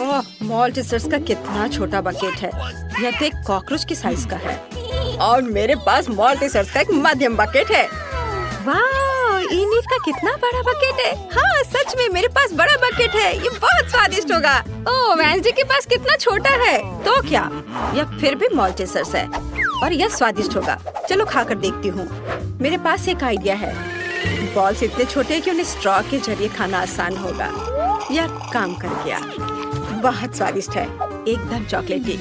ओह, मॉल्टीसर्स का कितना छोटा बकेट है। यह तो एक कॉकरोच की साइज का है। और मेरे पास मॉल्टीसर्स का एक मध्यम बकेट है। वाह, इनिट का कितना बड़ा बकेट है। हाँ, सच में मेरे पास बड़ा बकेट है। ये बहुत स्वादिष्ट होगा। ओह, वेंसडे के पास कितना छोटा है। तो क्या, यह फिर भी मॉल्टीसर्स है और यह स्वादिष्ट होगा। चलो खाकर देखती हूँ। मेरे पास एक आइडिया है। बॉल्स इतने छोटे हैं कि उन्हें स्ट्रॉ के जरिए खाना आसान होगा। यह काम कर गया। बहुत स्वादिष्ट है, एकदम चॉकलेटी।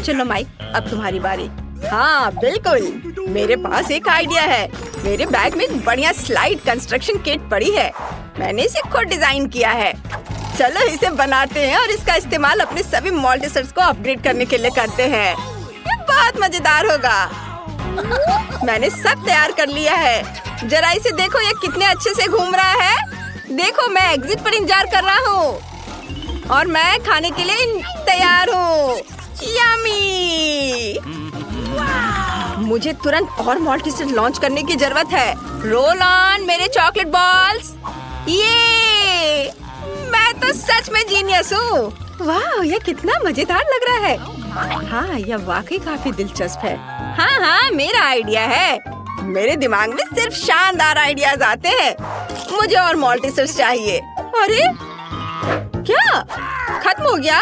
चलो माइक, अब तुम्हारी बारी। हाँ बिल्कुल, मेरे पास एक आइडिया है। मेरे बैग में एक बढ़िया स्लाइड कंस्ट्रक्शन किट पड़ी है। मैंने इसे खुद डिजाइन किया है। चलो इसे बनाते हैं और इसका इस्तेमाल अपने सभी मॉल्टीसर्स को अपग्रेड करने के लिए करते हैं। ये बहुत मजेदार होगा। मैंने सब तैयार कर लिया है। जरा इसे देखो, ये कितने अच्छे से घूम रहा है। देखो, मैं एग्जिट पर इंतजार कर रहा हूँ और मैं खाने के लिए तैयार हूँ। यम्मी! मुझे तुरंत और मॉल्टीसर्स लॉन्च करने की जरूरत है। रोल ऑन मेरे चॉकलेट बॉल्स। ये मैं तो सच में जीनियस हूँ। वाह, यह कितना मजेदार लग रहा है। हाँ, यह वाकई काफी दिलचस्प है। हाँ, मेरा आइडिया है। मेरे दिमाग में सिर्फ शानदार आइडियाज आते हैं। मुझे और मॉल्टीसर्स चाहिए। अरे क्या खत्म हो गया?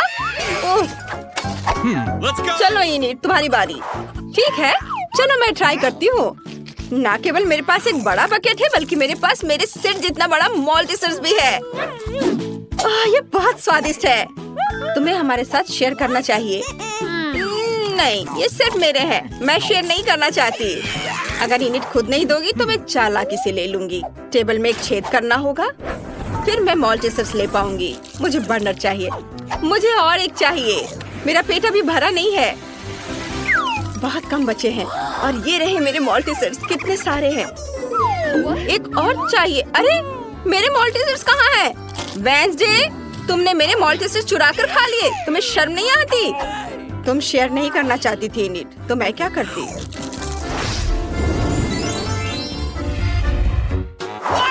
चलो इनिट, तुम्हारी बारी। ठीक है, चलो मैं ट्राई करती हूँ। ना केवल मेरे पास एक बड़ा बकेट है, बल्कि मेरे पास मेरे सिर जितना बड़ा मॉल्टीसर्स भी है। ये बहुत स्वादिष्ट है। तुम्हें हमारे साथ शेयर करना चाहिए। नहीं, ये सिर्फ मेरे हैं। मैं शेयर नहीं करना चाहती। अगर इनिट खुद नहीं दोगी तो मैं चालाकी से ले लूंगी। टेबल में एक छेद करना होगा, फिर मैं मॉल्टीसर्स ले पाऊंगी। मुझे बर्नर चाहिए। मुझे और एक चाहिए। मेरा पेट अभी भरा नहीं है। बहुत कम बचे हैं और ये रहे मेरे मॉल्टीसर्स। कितने सारे हैं। एक और चाहिए। अरे मेरे मॉल्टीसर्स कहाँ हैं? वेंसडे, तुमने मेरे मॉल्टीसर्स चुरा कर खा लिए। तुम्हें शर्म नहीं आती? तुम शेयर नहीं करना चाहती थी इनिट, तो मैं क्या करती?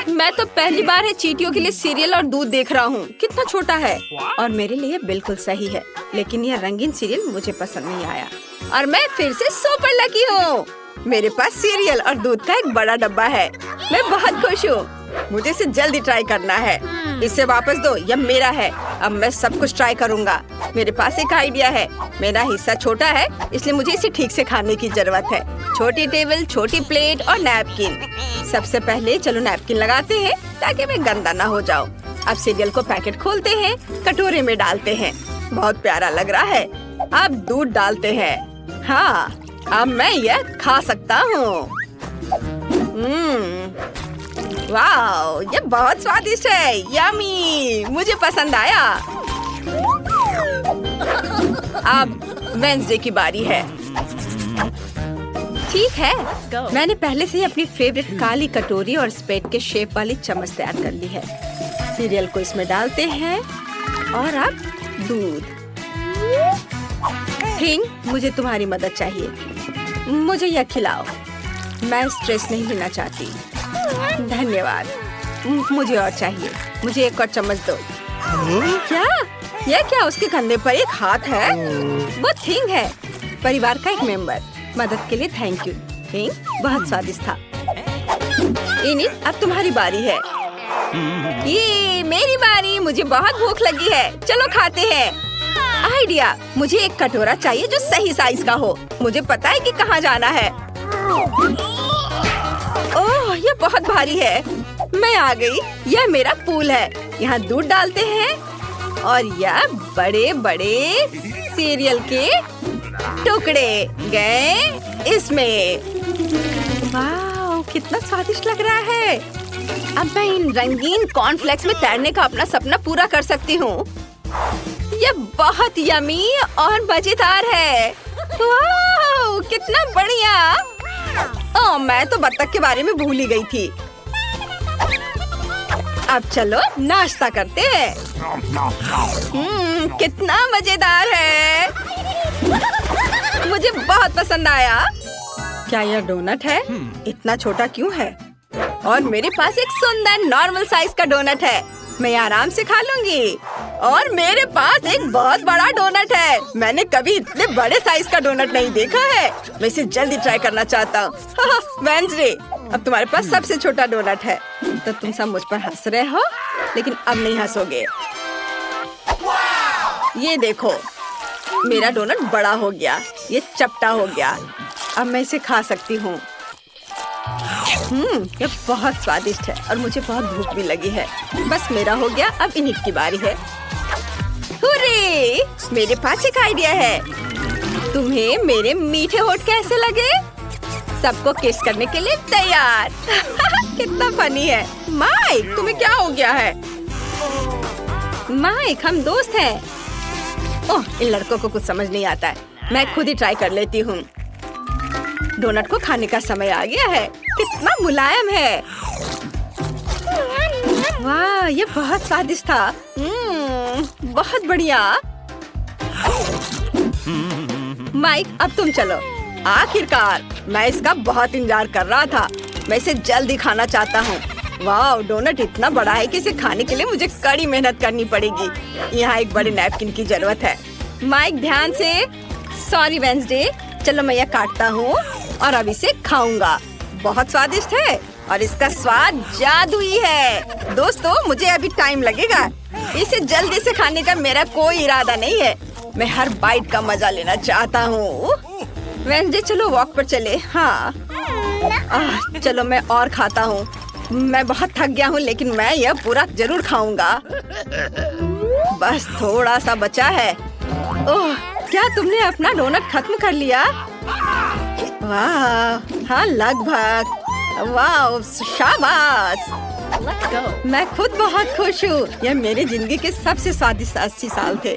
मैं तो पहली बार है चींटियों के लिए सीरियल और दूध देख रहा हूँ। कितना छोटा है और मेरे लिए बिल्कुल सही है। लेकिन यह रंगीन सीरियल मुझे पसंद नहीं आया और मैं फिर से सुपर लकी हूँ। मेरे पास सीरियल और दूध का एक बड़ा डब्बा है। मैं बहुत खुश हूँ। मुझे इसे जल्दी ट्राई करना है। इसे वापस दो, यह मेरा है। अब मैं सब कुछ ट्राई करूँगा। मेरे पास एक आइडिया है। मेरा हिस्सा छोटा है, इसलिए मुझे इसे ठीक से खाने की जरूरत है। छोटी टेबल, छोटी प्लेट और नैपकिन। सबसे पहले चलो नैपकिन लगाते हैं ताकि मैं गंदा ना हो जाऊँ। अब सीरियल को पैकेट खोलते हैं, कटोरे में डालते हैं। बहुत प्यारा लग रहा है। अब दूध डालते हैं। हाँ, अब मैं यह खा सकता हूँ। वाह, ये बहुत स्वादिष्ट है। यम्मी, मुझे पसंद आया। अब वेंसडे की बारी है। ठीक है, मैंने पहले से ही अपनी फेवरेट काली कटोरी और स्पेट के शेप वाली चम्मच तैयार कर ली है। सीरियल को इसमें डालते हैं और अब दूध। थिंग, मुझे तुम्हारी मदद चाहिए। मुझे यह खिलाओ। मैं स्ट्रेस नहीं लेना चाहती। धन्यवाद। मुझे और चाहिए। मुझे एक और चम्मच दो। क्या? यह क्या? उसके कंधे पर एक हाथ है। वो थिंग है, परिवार का एक मेंबर। मदद के लिए थैंक यू। थिंग बहुत स्वादिष्ट था। इनिट, अब तुम्हारी बारी है। ये मेरी बारी। मुझे बहुत भूख लगी है। चलो खाते हैं। आइडिया, मुझे एक कटोरा चाहिए जो सही साइज का हो। मुझे पता है कि कहाँ जाना है। ओह, ये बहुत भारी है। मैं आ गई। यह मेरा पूल है। यहाँ दूध डालते हैं और यह बड़े बड़े सीरियल के टुकड़े गए इसमें। वाह, कितना स्वादिष्ट लग रहा है। अब मैं इन रंगीन कॉर्नफ्लेक्स में तैरने का अपना सपना पूरा कर सकती हूँ। यह बहुत यमी और मजेदार है। वाह, कितना बढ़िया। ओह, मैं तो बत्तख के बारे में भूल ही गई थी। अब चलो नाश्ता करते हैं। कितना मजेदार है। मुझे बहुत पसंद आया। क्या यह डोनट है? इतना छोटा क्यों है? और मेरे पास एक सुंदर नॉर्मल साइज का डोनट है। मैं आराम से खा लूंगी। और मेरे पास एक बहुत बड़ा डोनट है। मैंने कभी इतने बड़े साइज का डोनट नहीं देखा है। मैं इसे जल्दी ट्राई करना चाहता हूँ। वेंसडे, अब तुम्हारे पास सबसे छोटा डोनट है, तो तुम सब मुझ पर हंस रहे हो, लेकिन अब नहीं हंसोगे। ये देखो, मेरा डोनट बड़ा हो गया, ये चपटा हो गया। अब मैं इसे खा सकती हूँ। ये बहुत स्वादिष्ट है और मुझे बहुत भूख भी लगी है। बस मेरा हो गया, अब इनिट की बारी है। हुर्रे! मेरे पास एक आइडिया है। तुम्हें मेरे मीठे होठ कैसे लगे? सबको किस करने के लिए तैयार। कितना फनी है। माइक, तुम्हें क्या हो गया है? माइक, हम दोस्त हैं। ओह, इन लड़कों को कुछ समझ नहीं आता है। मैं खुद ही ट्राई कर लेती हूँ। डोनट को खाने का समय आ गया है। कितना मुलायम है। वाह, ये बहुत स्वादिष्ट था। बहुत बढ़िया। माइक, अब तुम चलो। आखिरकार, मैं इसका बहुत इंतजार कर रहा था। मैं इसे जल्दी खाना चाहता हूँ। वाह, डोनट इतना बड़ा है कि इसे खाने के लिए मुझे कड़ी मेहनत करनी पड़ेगी। यहाँ एक बड़े नैपकिन की जरूरत है। माइक, ध्यान से। Sorry Wednesday. चलो, मैं यह काटता हूँ और अब इसे खाऊंगा। बहुत स्वादिष्ट है और इसका स्वाद जादुई है। दोस्तों, मुझे अभी टाइम लगेगा। इसे जल्दी से खाने का मेरा कोई इरादा नहीं है। मैं हर बाइट का मजा लेना चाहता हूँ। वेंसडे, चलो वॉक पर चले। हाँ, चलो मैं और खाता हूँ। मैं बहुत थक गया हूँ, लेकिन मैं यह पूरा जरूर खाऊंगा। बस थोड़ा सा बचा है। ओह, क्या तुमने अपना डोनट खत्म कर लिया? वाह, हाँ लगभग। वाह, शाबाश। मैं खुद बहुत खुश हूँ। यह मेरी जिंदगी के सबसे स्वादिष्ट 80 साल थे।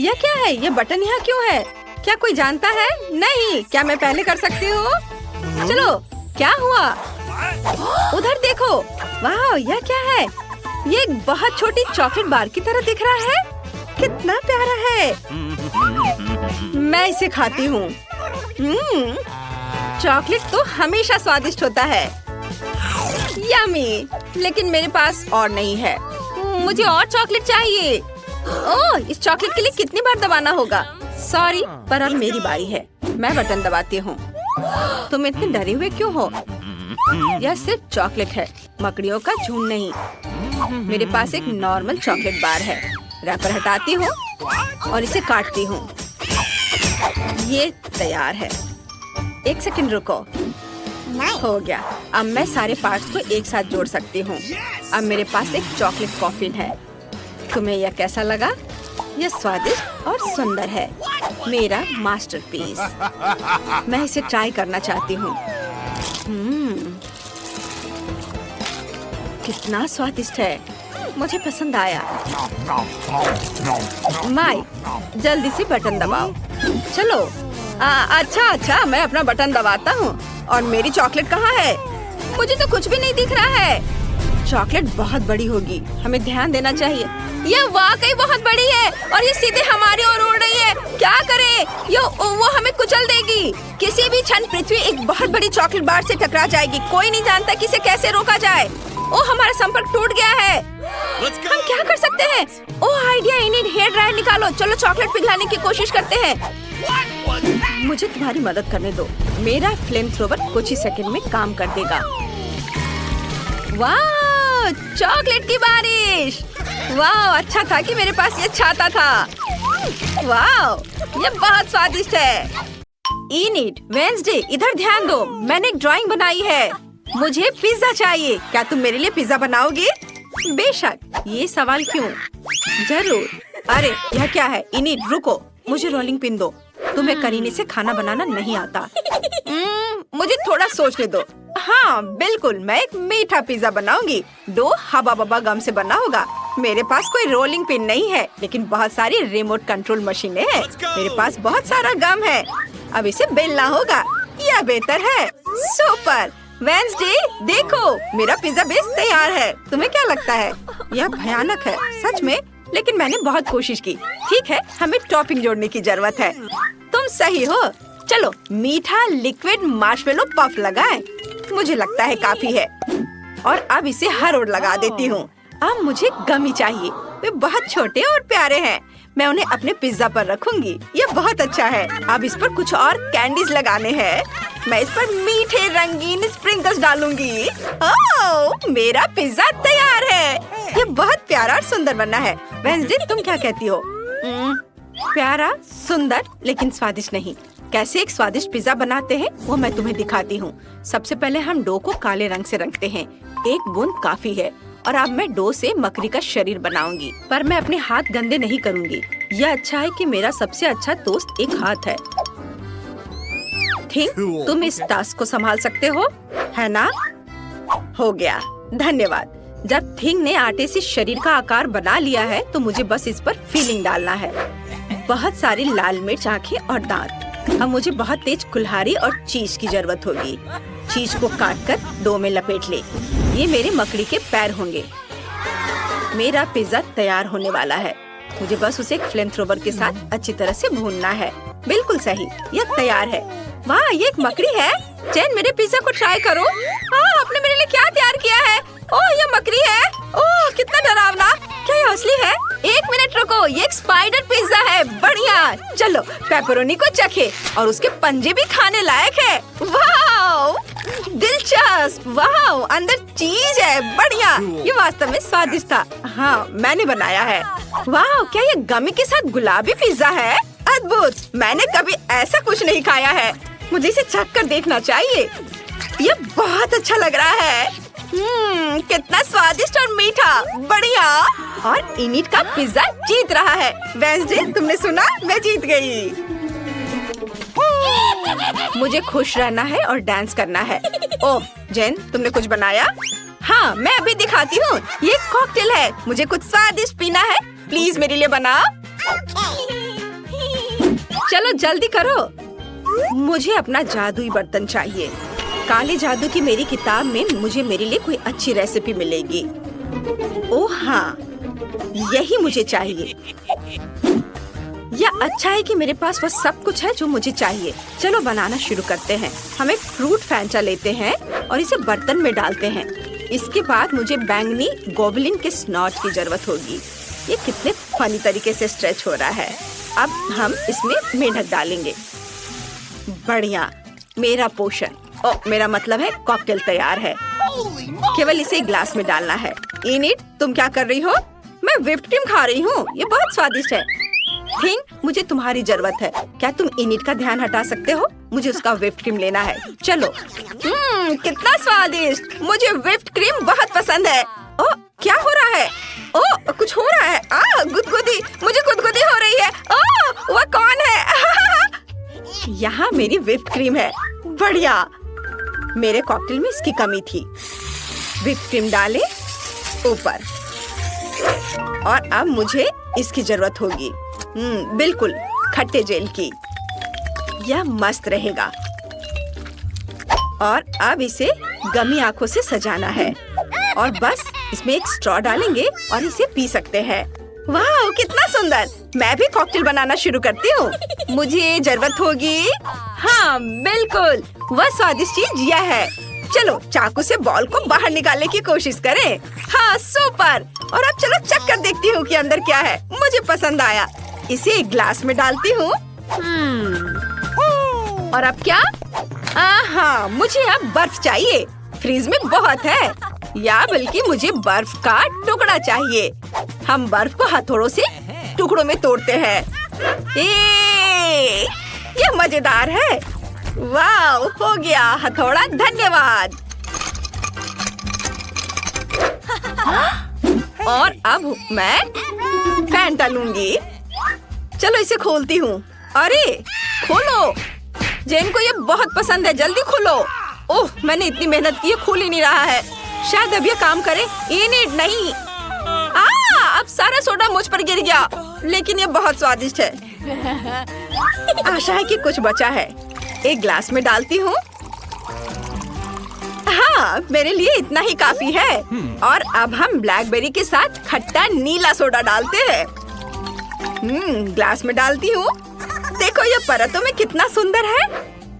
यह क्या है? यह बटन यहाँ क्यों है? क्या कोई जानता है? नहीं। क्या मैं पहले कर सकती हूँ? चलो, क्या हुआ? उधर देखो। वाह, यह क्या है? ये एक बहुत छोटी चॉकलेट बार की तरह दिख रहा है। कितना प्यारा है। मैं इसे खाती हूँ। चॉकलेट तो हमेशा स्वादिष्ट होता है। यम्मी, लेकिन मेरे पास और नहीं है। मुझे और चॉकलेट चाहिए। ओह, इस चॉकलेट के लिए कितनी बार दबाना होगा? सॉरी, पर अब मेरी बारी है। मैं बटन दबाती हूँ। तुम इतने डरे हुए क्यों हो? यह सिर्फ चॉकलेट है, मकड़ियों का झुंड नहीं। मेरे पास एक नॉर्मल चॉकलेट बार है। रैपर हटाती हूँ और इसे काटती हूँ। ये तैयार है। एक सेकंड रुको। हो गया। अब मैं सारे पार्ट्स को एक साथ जोड़ सकती हूँ। अब मेरे पास एक चॉकलेट कॉफिन है। तुम्हें यह कैसा लगा? यह स्वादिष्ट और सुंदर है। मेरा मास्टरपीस। मैं इसे ट्राई करना चाहती हूँ। कितना स्वादिष्ट है। मुझे पसंद आया। माइक, जल्दी से बटन दबाओ। चलो। अच्छा, मैं अपना बटन दबाता हूँ। और मेरी चॉकलेट कहाँ है? मुझे तो कुछ भी नहीं दिख रहा है। चॉकलेट बहुत बड़ी होगी, हमें ध्यान देना चाहिए। यह वाकई बहुत बड़ी है और ये सीधे हमारी ओर उड़ रही है। क्या करें? वो हमें कुचल देगी। किसी भी क्षण पृथ्वी एक बहुत बड़ी चॉकलेट बार से टकरा जाएगी। कोई नहीं जानता कि इसे कैसे रोका जाए। ओह, हमारा संपर्क टूट गया है। हम क्या कर सकते हैं? ओह, आइडिया। इन्हें हेयर ड्रायर निकालो। चलो चॉकलेट पिघलाने की कोशिश करते हैं। मुझे तुम्हारी मदद करने दो। मेरा फ्लेम थ्रोवर कुछ ही सेकंड में काम कर देगा। वाह, चॉकलेट की बारिश। वाह, अच्छा था कि मेरे पास ये छाता था। वाह, ये बहुत स्वादिष्ट है। इनिट, वेंसडे, इधर ध्यान दो। मैंने एक ड्राइंग बनाई है। मुझे पिज्जा चाहिए। क्या तुम मेरे लिए पिज्जा बनाओगे? बेशक। ये सवाल क्यों? जरूर। अरे, यह क्या है? इनिट, रुको। मुझे रोलिंग पिन दो। तुम्हें करीने से खाना बनाना नहीं आता। मुझे थोड़ा सोचने दो। हाँ, बिल्कुल। मैं एक मीठा पिज्जा बनाऊंगी। डो हबा बबा गम से बना होगा। मेरे पास कोई रोलिंग पिन नहीं है, लेकिन बहुत सारी रिमोट कंट्रोल मशीनें हैं। मेरे पास बहुत सारा गम है। अब इसे बेलना होगा। यह बेहतर है। सुपर। वेंसडे, देखो, मेरा पिज्जा बेस तैयार है। तुम्हें क्या लगता है? यह भयानक है, सच में, लेकिन मैंने बहुत कोशिश की। ठीक है, हमें टॉपिंग जोड़ने की जरूरत है। तुम सही हो। चलो, मीठा लिक्विड मार्शमेलो पफ लगाएं। मुझे लगता है काफी है। और अब इसे हर ओर लगा देती हूँ। अब मुझे गमी चाहिए। वे बहुत छोटे और प्यारे हैं। मैं उन्हें अपने पिज्जा पर रखूंगी। ये बहुत अच्छा है। अब इस पर कुछ और कैंडीज लगाने हैं। मैं इस पर मीठे रंगीन स्प्रिंकल्स डालूंगी। ओह, मेरा पिज्जा तैयार है। ये बहुत प्यारा और सुंदर बना है। वेंसडे, तुम क्या कहती हो? प्यारा, सुंदर, लेकिन स्वादिष्ट नहीं। कैसे एक स्वादिष्ट पिज्जा बनाते हैं वो मैं तुम्हें दिखाती हूँ। सबसे पहले हम डो को काले रंग से रंगते हैं। एक बूंद काफी है। और अब मैं डो से मकड़ी का शरीर बनाऊंगी, पर मैं अपने हाथ गंदे नहीं करूंगी। यह अच्छा है कि मेरा सबसे अच्छा दोस्त एक हाथ है। थिंग, तुम इस टास्क को संभाल सकते हो, है ना? हो गया, धन्यवाद। जब थिंग ने आटे से शरीर का आकार बना लिया है तो मुझे बस इस पर फीलिंग डालना है। बहुत सारी लाल मिर्च, आंखें और दांत। अब मुझे बहुत तेज कुल्हाड़ी और चीज की जरूरत होगी। चीज को काटकर डो में लपेट ले। ये मेरे मकड़ी के पैर होंगे। मेरा पिज्जा तैयार होने वाला है। मुझे बस उसे एक फ्लेम थ्रोवर के साथ अच्छी तरह से भूनना है। बिल्कुल सही, यह तैयार है। वाह, ये एक मकड़ी है। जेन, मेरे पिज्जा को ट्राई करो। आपने मेरे लिए क्या तैयार किया है? ओह, ये मकड़ी है। ओह, कितना डरावना। क्या ये असली है? एक मिनट रुको, ये एक स्पाइडर पिज्जा है। बढ़िया, चलो पेपरोनी को चखे और उसके पंजे भी खाने लायक है। वाह, दिलचस्प। वाह, अंदर चीज है। बढ़िया, ये वास्तव में स्वादिष्ट था। हाँ, मैंने बनाया है। वाह, क्या ये गमी के साथ गुलाबी पिज्जा है? अद्भुत, मैंने कभी ऐसा कुछ नहीं खाया है। मुझे इसे चख कर देखना चाहिए। ये बहुत अच्छा लग रहा है। कितना स्वादिष्ट और मीठा। बढ़िया। और इनिट का पिज्जा जीत रहा है। वेंसडे, तुमने सुना? मैं जीत गई। मुझे खुश रहना है और डांस करना है। ओह, जेन, तुमने कुछ बनाया? हाँ, मैं अभी दिखाती हूँ। ये कॉकटेल है। मुझे कुछ स्वादिष्ट पीना है। प्लीज मेरे लिए बनाओ। चलो जल्दी करो। मुझे अपना जादुई बर्तन चाहिए। काले जादू की मेरी किताब में मुझे मेरे लिए कोई अच्छी रेसिपी मिलेगी। ओह हाँ, यही मुझे चाहिए। यह अच्छा है कि मेरे पास वह सब कुछ है जो मुझे चाहिए। चलो बनाना शुरू करते हैं। हम एक फ्रूट फैंटा लेते हैं और इसे बर्तन में डालते हैं। इसके बाद मुझे बैंगनी गोबलिन के स्नॉट की जरूरत होगी। ये कितने फनी तरीके से स्ट्रेच हो रहा है। अब हम इसमें मेंढक डालेंगे। बढ़िया, मेरा पोषण, मेरा मतलब है कॉकटेल तैयार है। केवल इसे ग्लास में डालना है। इनिट, तुम क्या कर रही हो? मैं व्हिप्ड क्रीम खा रही हूँ। ये बहुत स्वादिष्ट है। थिंग, मुझे तुम्हारी जरूरत है। क्या तुम इनिट का ध्यान हटा सकते हो? मुझे उसका व्हिप्ड क्रीम लेना है। चलो। कितना स्वादिष्ट। मुझे व्हिप्ड क्रीम बहुत पसंद है। ओह, क्या हो रहा है? ओह, कुछ हो रहा है। गुदगुदी, मुझे गुदगुदी हो रही है। ओह, वह कौन है? यहाँ मेरी व्हिप्ड क्रीम है। बढ़िया, मेरे कॉकटेल में इसकी कमी थी। व्हिप्ड क्रीम डाले ऊपर। और अब मुझे इसकी जरूरत होगी। बिल्कुल, खट्टे जेल की। यह मस्त रहेगा। और अब इसे गमी आंखों से सजाना है। और बस इसमें एक स्ट्रॉ डालेंगे और इसे पी सकते हैं। वाह, कितना सुंदर। मैं भी कॉकटेल बनाना शुरू करती हूँ। मुझे जरूरत होगी। हाँ बिल्कुल, वह स्वादिष्ट चीज यह है। चलो चाकू से बॉल को बाहर निकालने की कोशिश करें। हाँ, सुपर। और अब चलो चख कर देखती हूँ कि अंदर क्या है। मुझे पसंद आया। इसे एक ग्लास में डालती हूँ। और अब क्या? हाँ, मुझे अब बर्फ चाहिए। फ्रीज में बहुत है, या बल्कि मुझे बर्फ का टुकड़ा चाहिए। हम बर्फ को हथौड़ों से टुकड़ों में तोड़ते हैं। यह मजेदार है। वाह, हो गया हथौड़ा। धन्यवाद। और अब मैं फैंटा लूंगी। चलो इसे खोलती हूँ। अरे खोलो, जेन को ये बहुत पसंद है। जल्दी खोलो। ओह, मैंने इतनी मेहनत की, ये खुल ही नहीं रहा है। शायद अब ये काम करे। इनिट नहीं। अब सारा सोडा मुझ पर गिर गया। लेकिन ये बहुत स्वादिष्ट है। आशा है कि कुछ बचा है। एक ग्लास में डालती हूँ। हाँ, मेरे लिए इतना ही काफी है। और अब हम ब्लैकबेरी के साथ खट्टा नीला सोडा डालते हैं। ग्लास में डालती हूँ। देखो ये परतों में कितना सुंदर है।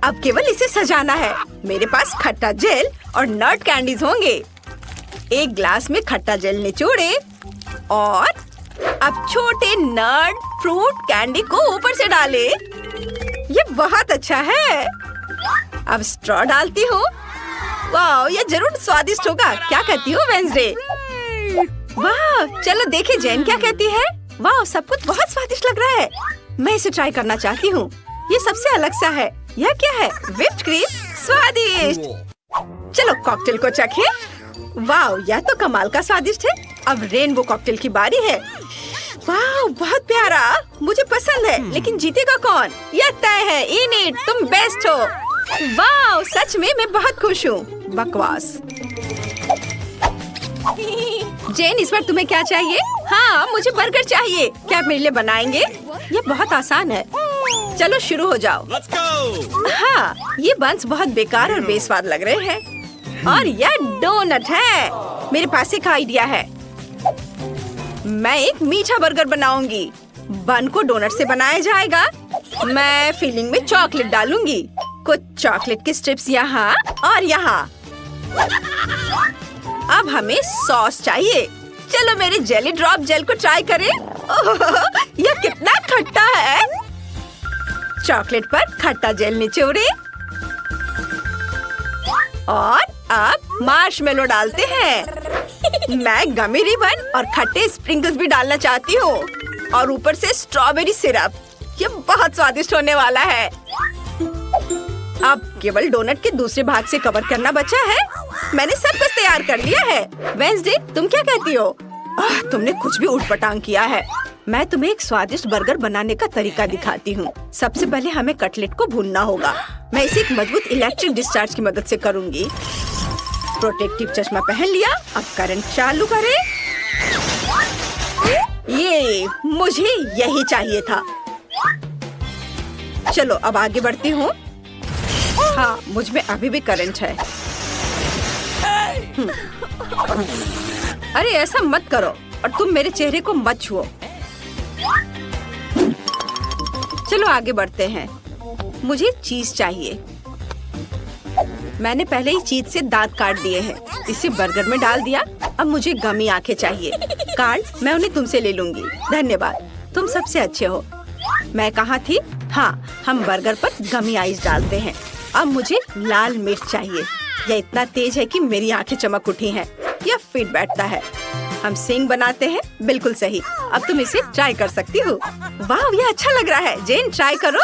अब केवल इसे सजाना है। मेरे पास खट्टा जेल और नट कैंडीज होंगे। एक ग्लास में खट्टा जेल निचोड़े और अब छोटे नट फ्रूट कैंडी को ऊपर से डाले। ये बहुत अच्छा है। अब स्ट्रॉ डालती हूँ। वाह, ये जरूर स्वादिष्ट होगा। क्या कहती हो वेंसडे? वाह, चलो देखे जेन क्या कहती है। वाह, सब कुछ बहुत स्वादिष्ट लग रहा है। मैं इसे ट्राई करना चाहती हूँ। ये सबसे अलग सा है। यह क्या है? Whipped cream. स्वादिष्ट। चलो कॉकटेल को चखें। वाह, यह तो कमाल का स्वादिष्ट है। अब रेनबो कॉकटेल की बारी है। वाह, बहुत प्यारा, मुझे पसंद है। लेकिन जीतेगा कौन? यह तय है। इनिट, तुम बेस्ट हो। वाह, सच में मैं बहुत खुश हूँ। बकवास। जेन, इस बार तुम्हें क्या चाहिए? हाँ, मुझे बर्गर चाहिए। क्या आप मेरे लिए बनाएंगे? ये बहुत आसान है। चलो शुरू हो जाओ। हाँ, ये बंस बहुत बेकार और बेस्वाद लग रहे हैं। और यह डोनट है। मेरे पास एक आइडिया है। मैं एक मीठा बर्गर बनाऊंगी। बन को डोनट से बनाया जाएगा। मैं फिलिंग में चॉकलेट डालूंगी। कुछ चॉकलेट की स्ट्रिप्स यहाँ और यहाँ। अब हमें सॉस चाहिए। चलो मेरे जेली ड्रॉप जेल को ट्राई करें। ओह, यह कितना खट्टा है। चॉकलेट पर खट्टा जेल निचोड़े और अब मार्शमेलो डालते हैं। मैं गमी रिबन और खट्टे स्प्रिंकल्स भी डालना चाहती हूँ और ऊपर से स्ट्रॉबेरी सिरप। ये बहुत स्वादिष्ट होने वाला है। अब केवल डोनट के दूसरे भाग से कवर करना बचा है। मैंने सब कुछ तैयार कर लिया है। वेंसडे, तुम क्या कहती हो? तुमने कुछ भी उठपटांग किया है। मैं तुम्हें एक स्वादिष्ट बर्गर बनाने का तरीका दिखाती हूँ। सबसे पहले हमें कटलेट को भूनना होगा। मैं इसे एक मजबूत इलेक्ट्रिक डिस्चार्ज की मदद से करूँगी। प्रोटेक्टिव चश्मा पहन लिया। अब करंट चालू करें। ये मुझे यही चाहिए था। चलो अब आगे बढ़ती हूँ। हाँ, मुझ में अभी भी करंट है। अरे ऐसा मत करो और तुम मेरे चेहरे को मत छुओ। चलो आगे बढ़ते हैं। मुझे चीज चाहिए। मैंने पहले ही चीज से दांत काट दिए हैं। इसे बर्गर में डाल दिया। अब मुझे गमी आंखें चाहिए। कार्ड मैं उन्हें तुमसे ले लूंगी। धन्यवाद, तुम सबसे अच्छे हो। मैं कहाँ थी? हाँ, हम बर्गर पर गमी आइस डालते हैं। अब मुझे लाल मिर्च चाहिए। यह इतना तेज है कि मेरी आंखें चमक उठी हैं। यह फिट बैठता है। हम सिंग बनाते हैं। बिल्कुल सही। अब तुम इसे ट्राई कर सकती हो। वाह, यह अच्छा लग रहा है। जेन, ट्राई करो।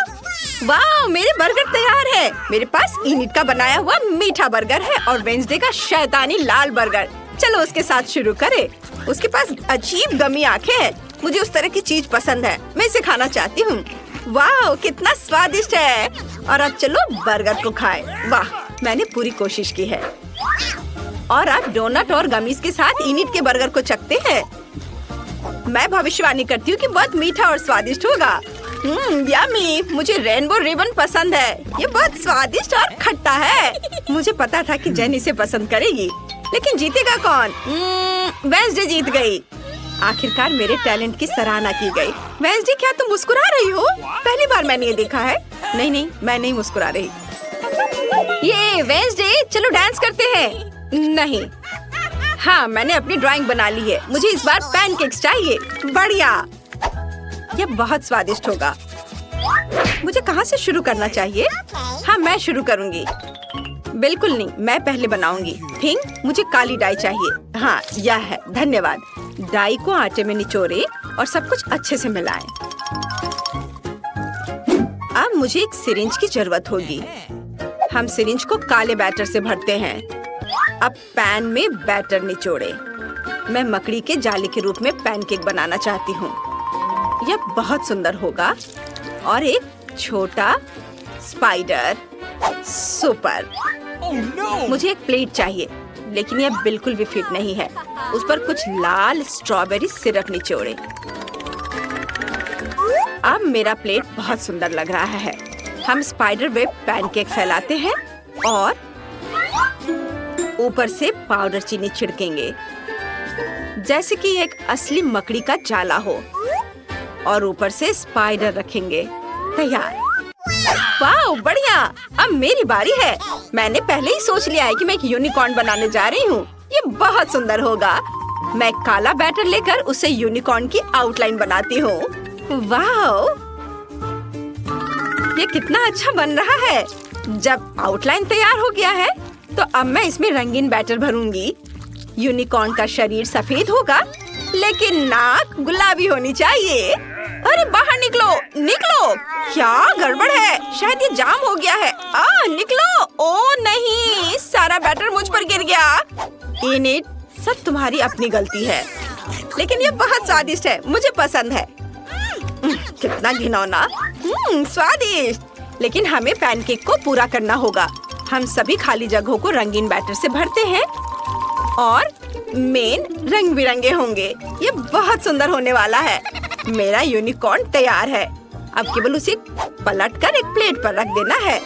वाह, मेरे बर्गर तैयार है। मेरे पास इनिट का बनाया हुआ मीठा बर्गर है और वेंसडे का शैतानी लाल बर्गर। चलो उसके साथ शुरू करें। उसके पास अजीब गमी आंखें हैं। मुझे उस तरह की चीज पसंद है। मैं इसे खाना चाहती हूँ। वाह, कितना स्वादिष्ट है। और अब चलो बर्गर को खाएं। वाह, मैंने पूरी कोशिश की है। और अब डोनट और गमीज के साथ इनिट के बर्गर को चखते हैं। मैं भविष्यवाणी करती हूँ कि बहुत मीठा और स्वादिष्ट होगा। यम्मी, मुझे रेनबो रिबन पसंद है। ये बहुत स्वादिष्ट और खट्टा है। मुझे पता था कि जेन इसे पसंद करेगी। लेकिन जीतेगा कौन? वेंसडे जीत गई। आखिरकार मेरे टैलेंट की सराहना की गई। वेंसडे, क्या तुम मुस्कुरा रही हो? पहली बार मैंने ये देखा है। नहीं, मैं नहीं मुस्कुरा रही। ये वेंसडे, चलो डांस करते हैं। नहीं। हाँ, मैंने अपनी ड्राइंग बना ली है। मुझे इस बार पैनकेक्स चाहिए। बढ़िया, यह बहुत स्वादिष्ट होगा। मुझे कहाँ से शुरू करना चाहिए? हाँ, मैं शुरू करूँगी। बिल्कुल नहीं, मैं पहले बनाऊंगी। थिंक, मुझे काली डाई चाहिए। हाँ, यह है। धन्यवाद। डाई को आटे में निचोड़े और सब कुछ अच्छे से मिलाएं। अब मुझे एक सिरिंज की जरूरत होगी। हम सिरिंज को काले बैटर से भरते हैं। अब पैन में बैटर निचोड़े। मैं मकड़ी के जाली के रूप में पैनकेक बनाना चाहती हूँ। यह बहुत सुंदर होगा। और एक छोटा स्पाइडर। सुपर। मुझे एक प्लेट चाहिए, लेकिन यह बिल्कुल भी फिट नहीं है। उस पर कुछ लाल स्ट्रॉबेरी सिरप निचोड़े। अब मेरा प्लेट बहुत सुंदर लग रहा है। हम स्पाइडर वेब पैनकेक फैलाते हैं और ऊपर से पाउडर चीनी छिड़केंगे, जैसे कि एक असली मकड़ी का जाला हो। और ऊपर से स्पाइडर रखेंगे। तैयार। वाह, बढ़िया। अब मेरी बारी है। मैंने पहले ही सोच लिया है कि मैं एक यूनिकॉर्न बनाने जा रही हूँ। ये बहुत सुंदर होगा। मैं काला बैटर लेकर उसे यूनिकॉर्न की आउटलाइन बनाती हूँ। वाह, ये कितना अच्छा बन रहा है। जब आउटलाइन तैयार हो गया है तो अब मैं इसमें रंगीन बैटर भरूंगी। यूनिकॉर्न का शरीर सफेद होगा लेकिन नाक गुलाबी होनी चाहिए। अरे बाहर निकलो, निकलो। क्या गड़बड़ है? शायद ये जाम हो गया है। निकलो। ओ नहीं, सारा बैटर मुझ पर गिर गया। इनिट, सब तुम्हारी अपनी गलती है, लेकिन ये बहुत स्वादिष्ट है, मुझे पसंद है। कितना घिनौना। स्वादिष्ट। लेकिन हमें पैनकेक को पूरा करना होगा। हम सभी खाली जगहों को रंगीन बैटर से भरते हैं और मेन रंग बिरंगे होंगे। ये बहुत सुंदर होने वाला है। मेरा यूनिकॉर्न तैयार है। अब केवल उसे पलटकर एक प्लेट पर रख देना है।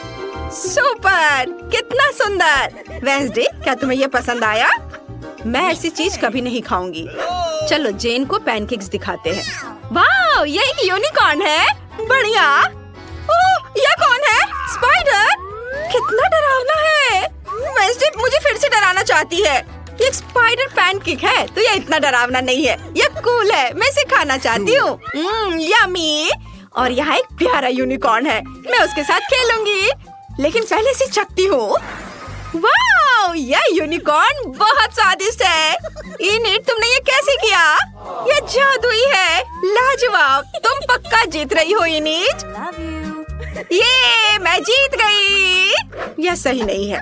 सुपर, कितना सुंदर। वेंसडे, क्या तुम्हें ये पसंद आया? मैं ऐसी चीज कभी नहीं खाऊंगी। चलो जेन को पैनकेक्स दिखाते हैं। वाह, ये एक यूनिकॉर्न है। बढ़िया। ओह, ये कौन है? स्पाइडर। कितना डरावना है। वेंसडे मुझे फिर से डराना चाहती है। ये एक स्पाइडर पैनकेक है तो ये इतना डरावना नहीं है। ये कूल है, मैं इसे खाना चाहती हूँ। यम्मी। और यहाँ एक प्यारा यूनिकॉर्न है, मैं उसके साथ खेलूंगी, लेकिन पहले इसे चखती हूँ। वाह, यह यूनिकॉर्न बहुत स्वादिष्ट है। इनिट, तुमने ये कैसे किया? ये जादुई है। लाजवाब। तुम पक्का जीत रही हो इनिट। ये मैं जीत गई। यह सही नहीं है।